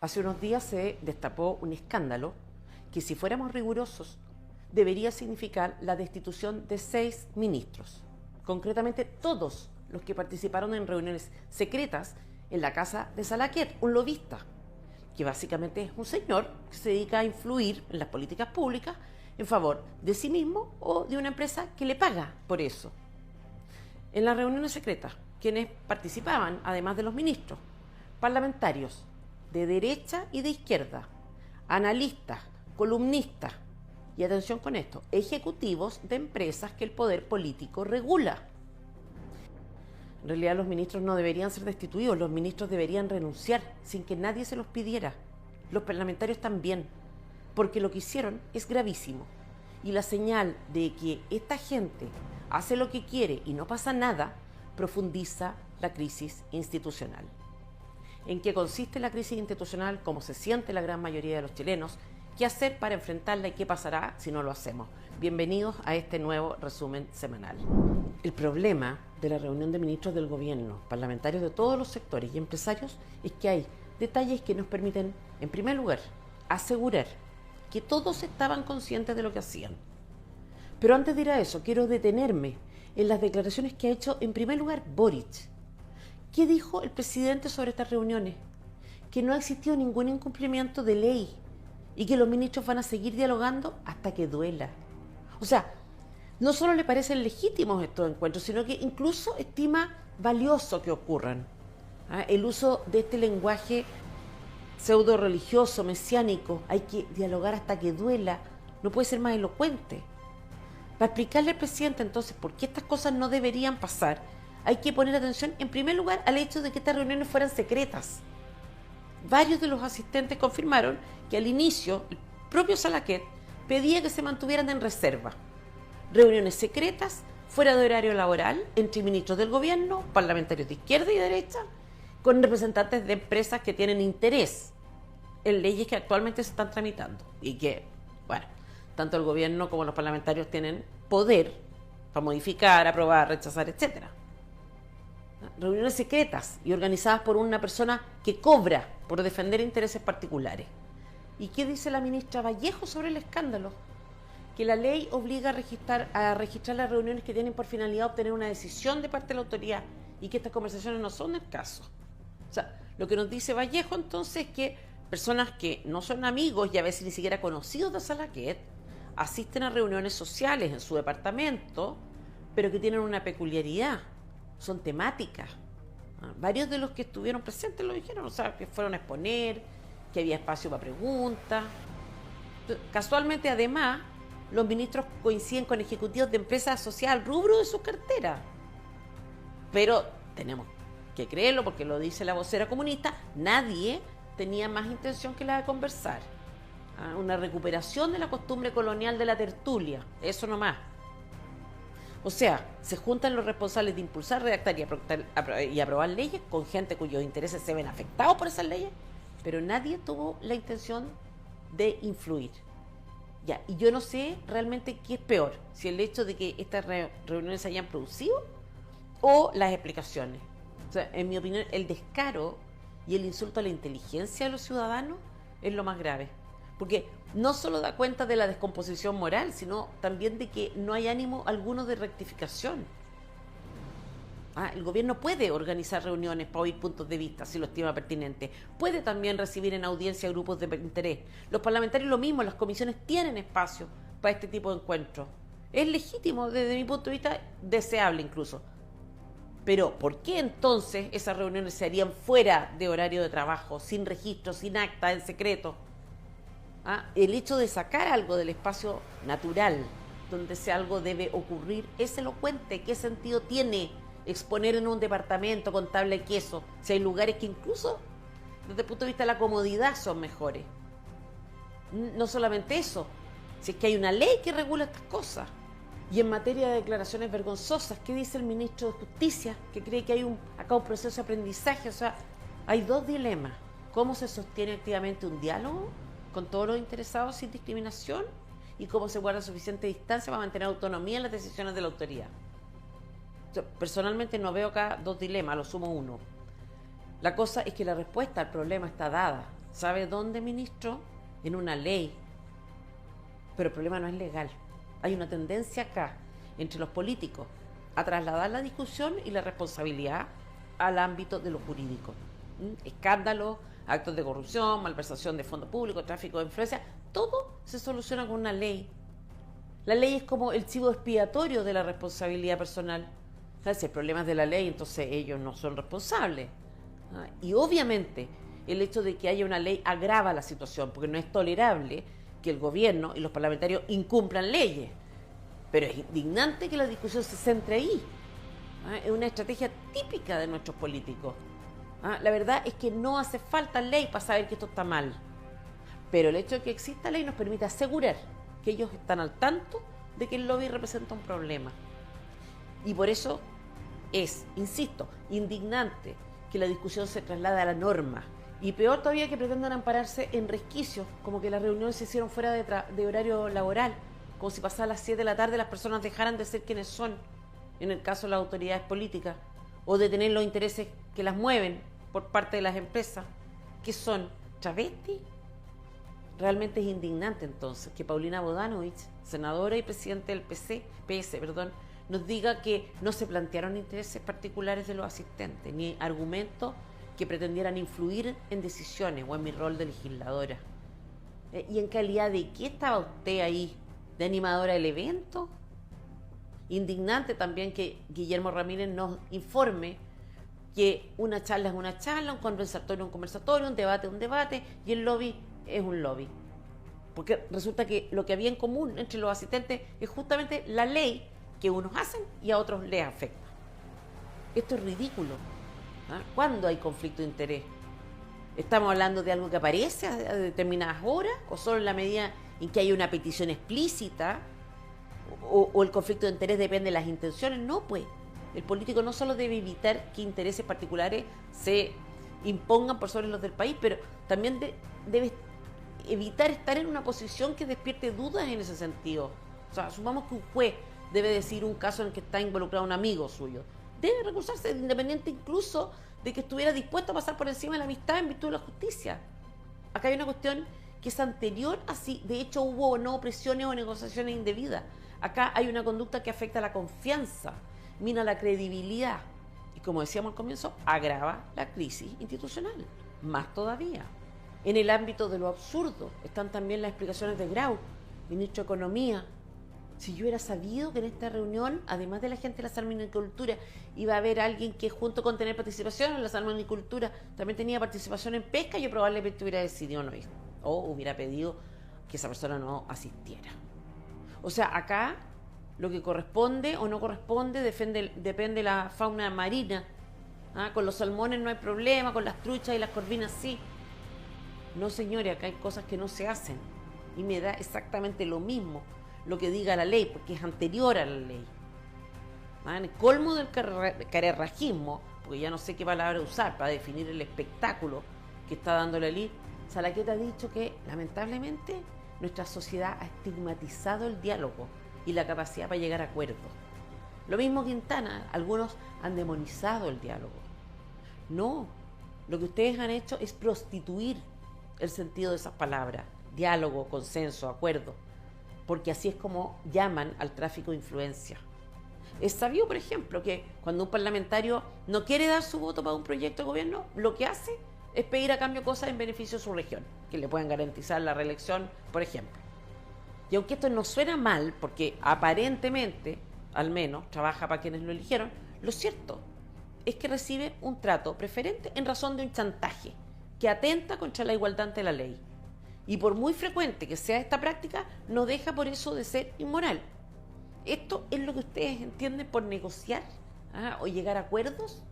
Hace unos días se destapó un escándalo que, si fuéramos rigurosos, debería significar la destitución de 6 ministros, concretamente todos los que participaron en reuniones secretas en la casa de Salaquet, un lobista, que básicamente es un señor que se dedica a influir en las políticas públicas en favor de sí mismo o de una empresa que le paga por eso. En las reuniones secretas, quienes participaban, además de los ministros, parlamentarios de derecha y de izquierda, analistas, columnistas y, atención con esto, ejecutivos de empresas que el poder político regula. En realidad los ministros no deberían ser destituidos, los ministros deberían renunciar sin que nadie se los pidiera. Los parlamentarios también, porque lo que hicieron es gravísimo. Y la señal de que esta gente hace lo que quiere y no pasa nada, profundiza la crisis institucional. ¿En qué consiste la crisis institucional? ¿Cómo se siente la gran mayoría de los chilenos? ¿Qué hacer para enfrentarla y qué pasará si no lo hacemos? Bienvenidos a este nuevo resumen semanal. El problema de la reunión de ministros del gobierno, parlamentarios de todos los sectores y empresarios, es que hay detalles que nos permiten, en primer lugar, asegurar que todos estaban conscientes de lo que hacían. Pero antes de ir a eso, quiero detenerme en las declaraciones que ha hecho, en primer lugar, Boric. ¿Qué dijo el presidente sobre estas reuniones? Que no ha existido ningún incumplimiento de ley y que los ministros van a seguir dialogando hasta que duela. O sea, no solo le parecen legítimos estos encuentros, sino que incluso estima valioso que ocurran. El uso de este lenguaje pseudo religioso, mesiánico, hay que dialogar hasta que duela, no puede ser más elocuente. Para explicarle al presidente entonces por qué estas cosas no deberían pasar, hay que poner atención en primer lugar al hecho de que estas reuniones fueran secretas. Varios de los asistentes confirmaron que al inicio el propio Salaquet pedía que se mantuvieran en reserva. Reuniones secretas, fuera de horario laboral, entre ministros del gobierno, parlamentarios de izquierda y derecha, con representantes de empresas que tienen interés en leyes que actualmente se están tramitando y que, bueno, tanto el gobierno como los parlamentarios tienen poder para modificar, aprobar, rechazar, etcétera. Reuniones secretas y organizadas por una persona que cobra por defender intereses particulares. ¿Y qué dice la ministra Vallejo sobre el escándalo? Que la ley obliga a registrar las reuniones que tienen por finalidad obtener una decisión de parte de la autoridad y que estas conversaciones no son el caso. O sea, lo que nos dice Vallejo entonces es que personas que no son amigos y a veces ni siquiera conocidos de Salaquet asisten a reuniones sociales en su departamento, pero que tienen una peculiaridad. Son temáticas. Varios de los que estuvieron presentes lo dijeron, o sea, que fueron a exponer, que había espacio para preguntas. Casualmente, además, los ministros coinciden con ejecutivos de empresas asociadas al rubro de su cartera. Pero tenemos que creerlo porque lo dice la vocera comunista, nadie tenía más intención que la de conversar. Una recuperación de la costumbre colonial de la tertulia, eso nomás. O sea, se juntan los responsables de impulsar, redactar y aprobar leyes con gente cuyos intereses se ven afectados por esas leyes, pero nadie tuvo la intención de influir. Ya, y yo no sé realmente qué es peor, si el hecho de que estas reuniones se hayan producido o las explicaciones. O sea, en mi opinión, el descaro y el insulto a la inteligencia de los ciudadanos es lo más grave. Porque no solo da cuenta de la descomposición moral, sino también de que no hay ánimo alguno de rectificación. El gobierno puede organizar reuniones para oír puntos de vista si lo estima pertinente. Puede también recibir en audiencia grupos de interés. Los parlamentarios lo mismo, las comisiones tienen espacio para este tipo de encuentros. Es legítimo, desde mi punto de vista, deseable incluso. Pero ¿por qué entonces esas reuniones se harían fuera de horario de trabajo, sin registro, sin acta, en secreto? El hecho de sacar algo del espacio natural, donde ese algo debe ocurrir, es elocuente. ¿Qué sentido tiene exponer en un departamento con tabla de queso si hay lugares que incluso desde el punto de vista de la comodidad son mejores? No solamente eso, si es que hay una ley que regula estas cosas. Y en materia de declaraciones vergonzosas, ¿qué dice el ministro de Justicia? Que cree que hay acá un proceso de aprendizaje. O sea, hay dos dilemas. ¿Cómo se sostiene activamente un diálogo con todos los interesados sin discriminación? ¿Y cómo se guarda suficiente distancia para mantener autonomía en las decisiones de la autoridad? Yo, personalmente no veo acá dos dilemas, lo sumo uno. La cosa es que la respuesta al problema está dada. ¿Sabe dónde, ministro? En una ley. Pero el problema no es legal. Hay una tendencia acá, entre los políticos, a trasladar la discusión y la responsabilidad al ámbito de lo jurídico. Escándalos, actos de corrupción, malversación de fondos públicos, tráfico de influencia, todo se soluciona con una ley. La ley es como el chivo expiatorio de la responsabilidad personal. O sea, si el problema es de la ley, entonces ellos no son responsables. Y obviamente el hecho de que haya una ley agrava la situación, porque no es tolerable que el gobierno y los parlamentarios incumplan leyes. Pero es indignante que la discusión se centre ahí. Es una estrategia típica de nuestros políticos. La verdad es que no hace falta ley para saber que esto está mal. Pero el hecho de que exista ley nos permite asegurar que ellos están al tanto de que el lobby representa un problema. Y por eso es, insisto, indignante que la discusión se traslade a la norma. Y peor todavía que pretendan ampararse en resquicios, como que las reuniones se hicieron fuera de horario laboral, como si pasadas las 7 de la tarde las personas dejaran de ser quienes son, en el caso de las autoridades políticas, o de tener los intereses que las mueven por parte de las empresas, que son travestis. Realmente es indignante entonces que Paulina Bodanovich, senadora y presidente del PS, nos diga que no se plantearon intereses particulares de los asistentes, ni argumentos que pretendieran influir en decisiones o en mi rol de legisladora. ¿Y en calidad de qué estaba usted ahí? ¿De animadora del evento? Indignante también que Guillermo Ramírez nos informe que una charla es una charla, un conversatorio es un conversatorio, un debate es un debate y el lobby es un lobby. Porque resulta que lo que había en común entre los asistentes es justamente la ley que unos hacen y a otros les afecta. Esto es ridículo. ¿Cuándo hay conflicto de interés? ¿Estamos hablando de algo que aparece a determinadas horas o solo en la medida en que hay una petición explícita o el conflicto de interés depende de las intenciones? No, pues. El político no solo debe evitar que intereses particulares se impongan por sobre los del país, pero también debe evitar estar en una posición que despierte dudas en ese sentido. O sea, asumamos que un juez debe decir un caso en el que está involucrado un amigo suyo. Debe recusarse, independiente incluso de que estuviera dispuesto a pasar por encima de la amistad en virtud de la justicia. Acá hay una cuestión que es anterior a si de hecho hubo o no presiones o negociaciones indebidas. Acá hay una conducta que afecta a la confianza, mina la credibilidad y, como decíamos al comienzo, agrava la crisis institucional, más todavía. En el ámbito de lo absurdo están también las explicaciones de Grau, ministro de Economía. Si yo hubiera sabido que en esta reunión, además de la gente de la salmonicultura, iba a haber alguien que junto con tener participación en la salmonicultura también tenía participación en pesca, yo probablemente hubiera decidido no ir o hubiera pedido que esa persona no asistiera. O sea, acá lo que corresponde o no corresponde depende de la fauna marina. Con los salmones no hay problema, con las truchas y las corvinas sí. No, señores, acá hay cosas que no se hacen y me da exactamente lo mismo lo que diga la ley, porque es anterior a la ley. En el colmo del carerrajismo, porque ya no sé qué palabra usar para definir el espectáculo que está dando la ley, Salaqueta ha dicho que, lamentablemente, nuestra sociedad ha estigmatizado el diálogo y la capacidad para llegar a acuerdos. Lo mismo Quintana, algunos han demonizado el diálogo. No, lo que ustedes han hecho es prostituir el sentido de esas palabras, diálogo, consenso, acuerdo, porque así es como llaman al tráfico de influencia. Es sabido, por ejemplo, que cuando un parlamentario no quiere dar su voto para un proyecto de gobierno, lo que hace es pedir a cambio cosas en beneficio de su región, que le puedan garantizar la reelección, por ejemplo. Y aunque esto no suena mal, porque aparentemente, al menos, trabaja para quienes lo eligieron, lo cierto es que recibe un trato preferente en razón de un chantaje que atenta contra la igualdad ante la ley. Y por muy frecuente que sea esta práctica, no deja por eso de ser inmoral. Esto es lo que ustedes entienden por negociar o llegar a acuerdos.